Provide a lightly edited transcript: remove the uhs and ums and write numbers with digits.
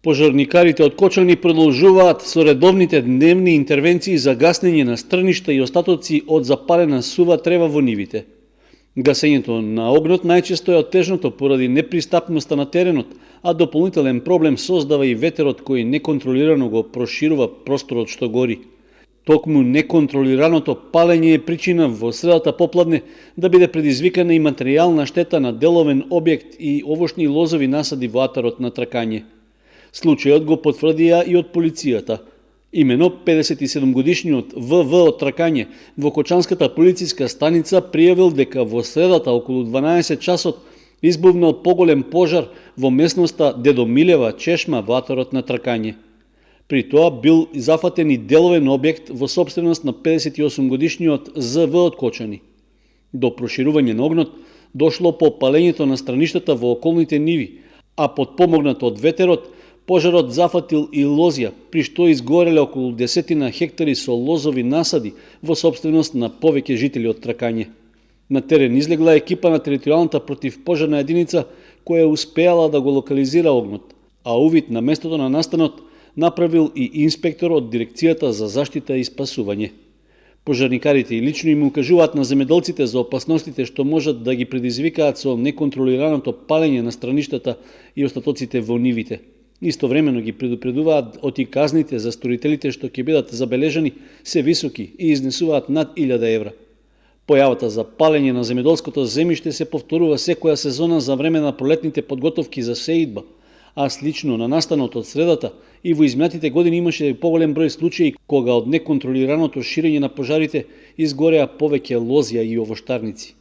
Пожарникарите од Кочани продолжуваат со редовните дневни интервенции за гаснење на стрништа и остатоци од запалена сува трева во нивите. Гасењето на огнот најчесто е оттежното поради непристапноста на теренот, а дополнителен проблем создава и ветерот кој неконтролирано го проширува просторот што гори. Токму неконтролираното палење е причина во средата попладне да биде предизвикана и материјална штета на деловен објект и овошни лозови насади во атарот на тракање. Случајот го потврдија и од полицијата. Имено 57-годишниот ВВ од Тракање во Кочанската полициска станица пријавил дека во средата околу 12 часот избувнал поголем пожар во местноста Дедо Милева, Чешма, во атарот на Тракање. При тоа бил зафатен и деловен објект во сопственост на 58-годишниот ЗВ од Кочани. До проширување на огнот дошло по палењето на страништата во околните ниви, а подпомогнато од ветерот, пожарот зафатил и лозја, при што изгореле околу 10 хектари со лозови насади во сопственост на повеќе жители од Тракање. На терен излегла екипа на територијалната противпожарна единица која успеала да го локализира огнот, а увид на местото на настанот направил и инспектор од Дирекцијата за заштита и спасување. Пожарникарите и лично им укажуваат на земјоделците за опасностите што можат да ги предизвикаат со неконтролираното палење на страништата и остатоците во нивите. Истовремено ги предупредуваат од и казните за сторителите што ќе бидат забележани се високи и изнесуваат над 1000 евра. Појавата за палење на земјоделското земјиште се повторува секоја сезона за време на пролетните подготовки за сеидба, а слично на настанот од средата и во изминатите години имаше поголем број случаи кога од неконтролираното ширење на пожарите изгореа повеќе лозја и овоштарници.